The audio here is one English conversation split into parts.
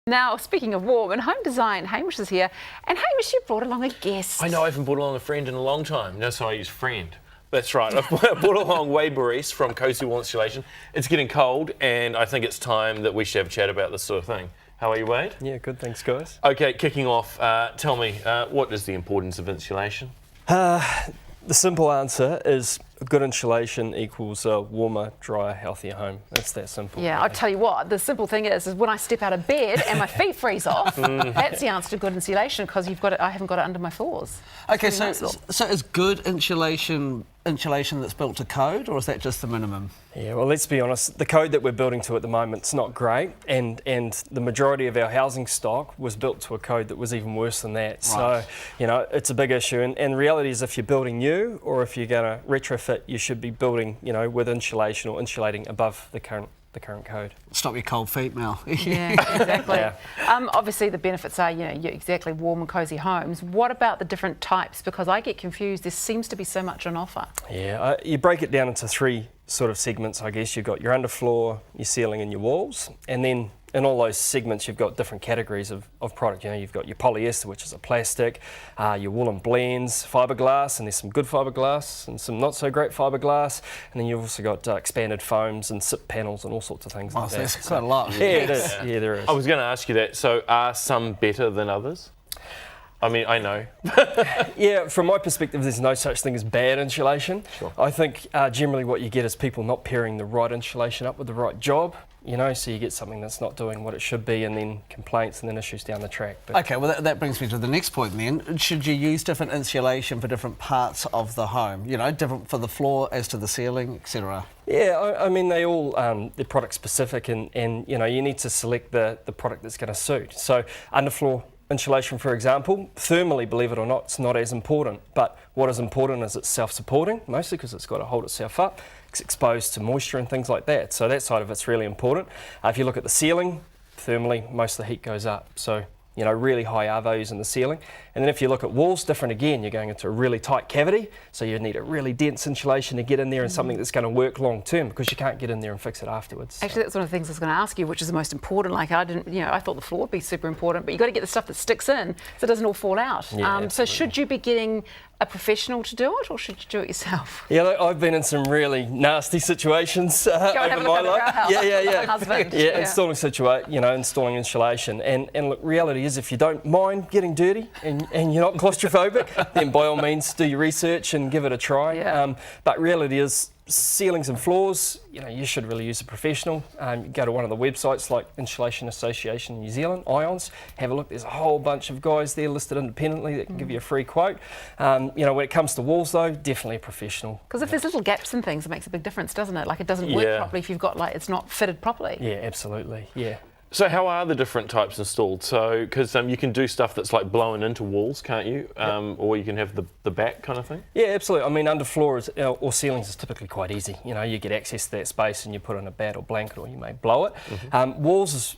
Now, speaking of warm and home design, Hamish is here. And Hamish, you brought along a guest. I know, I haven't brought along a friend in a long time. No, so I use friend. That's right. I've brought along Wade Boris from Cozy Wall Installation. It's getting cold, and I think it's time that we should have a chat about this sort of thing. How are you, Wade? Yeah, good, thanks, guys. Okay, kicking off, tell me, what is the importance of insulation? The simple answer is good insulation equals a warmer, drier, healthier home. It's that simple. Yeah, really. I'll tell you what, the simple thing is when I step out of bed and my feet freeze off, that's the answer to good insulation, because I haven't got it under my floors. Okay, so is good insulation that's built to code, or is that just the minimum? Yeah, well, let's be honest, the code that we're building to at the moment is not great, and the majority of our housing stock was built to a code that was even worse than that. Right. So, you know, it's a big issue, and the reality is if you're building new or if you're going to retrofit, you should be building, you know, with insulation or insulating above the current code. Stop your cold feet, Mel. Yeah, exactly. Yeah. Obviously, the benefits are, you know, you're exactly warm and cosy homes. What about the different types? Because I get confused. There seems to be so much on offer. Yeah, you break it down into three sort of segments, I guess. You've got your underfloor, your ceiling and your walls. And then in all those segments, you've got different categories of product. You know, you've got your polyester, which is a plastic, your woolen blends, fiberglass, and there's some good fiberglass and some not so great fiberglass. And then you've also got expanded foams and SIP panels and all sorts of things like that. That's quite a lot. Yeah, it is. Yeah, there is. I was going to ask you that. So are some better than others? I mean, I know. Yeah, from my perspective, there's no such thing as bad insulation. Sure. I think generally what you get is people not pairing the right insulation up with the right job. You know, so you get something that's not doing what it should be, and then complaints and then issues down the track. But okay, well that brings me to the next point then. Should you use different insulation for different parts of the home? You know, different for the floor as to the ceiling, etc. Yeah, I mean, they all, they're product specific, and you know, you need to select the product that's going to suit. So underfloor insulation, for example, thermally, believe it or not, it's not as important. But what is important is it's self-supporting, mostly because it's got to hold itself up. It's exposed to moisture and things like that. So that side of it's really important. If you look at the ceiling, thermally, most of the heat goes up. So, you know, really high R values in the ceiling. And then if you look at walls, different again. You're going into a really tight cavity, so you need a really dense insulation to get in there and something that's going to work long term, because you can't get in there and fix it afterwards. Actually, that's one of the things I was going to ask you, which is the most important. Like, I thought the floor would be super important, but you've got to get the stuff that sticks in so it doesn't all fall out. Yeah, so should you be getting a professional to do it, or should you do it yourself? Yeah, look, I've been in some really nasty situations over my life. Yeah, installing insulation. And look, reality is, if you don't mind getting dirty and you're not claustrophobic, then by all means do your research and give it a try. Yeah. But reality is, ceilings and floors, you know, you should really use a professional. Go to one of the websites like Insulation Association New Zealand, IONS, have a look. There's a whole bunch of guys there listed independently that can give you a free quote. You know, when it comes to walls though, definitely a professional. Because if there's little gaps and things, it makes a big difference, doesn't it? Like, it doesn't work properly if you've got, like, it's not fitted properly. Yeah, absolutely, yeah. So how are the different types installed? So, because you can do stuff that's like blown into walls, can't you? Or you can have the back kind of thing? Yeah, absolutely. I mean, underfloor or ceilings is typically quite easy. You know, you get access to that space and you put in a bat or blanket, or you may blow it. Walls is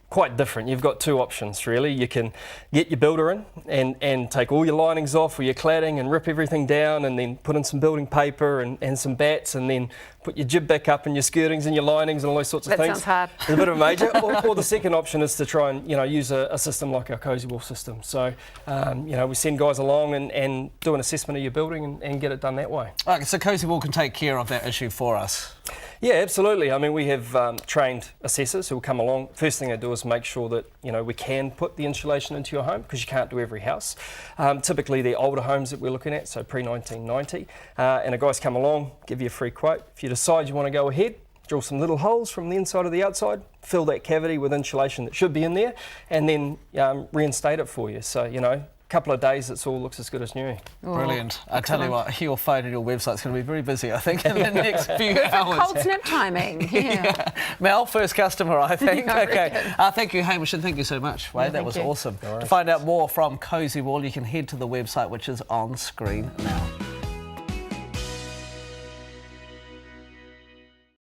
quite different. You've got two options really. You can get your builder in and take all your linings off or your cladding and rip everything down, and then put in some building paper and some bats, and then put your jib back up and your skirtings and your linings and all those sorts of things. That sounds hard. It's a bit of a major. Or the second option is to try and, you know, use a system like our Cozy Wall system. So, you know, we send guys along and do an assessment of your building and get it done that way. Okay, so Cozy Wall can take care of that issue for us. Yeah, absolutely. I mean, we have trained assessors who will come along. First thing they do is make sure that, you know, we can put the insulation into your home, because you can't do every house. Typically, they're older homes that we're looking at, so pre-1990. And the guys come along, give you a free quote. If you decide you want to go ahead, drill some little holes from the inside to the outside, fill that cavity with insulation that should be in there, and then reinstate it for you. So, you know, couple of days, it all looks as good as new. Oh, brilliant. I tell you what, your phone and your website's going to be very busy, I think, in the next few hours. Cold snap timing. Yeah. Mel, first customer, I think. Okay. Thank you, Hamish, and thank you so much, Wade. That was awesome. Right. To find out more from Cozy Wall, you can head to the website, which is on screen now.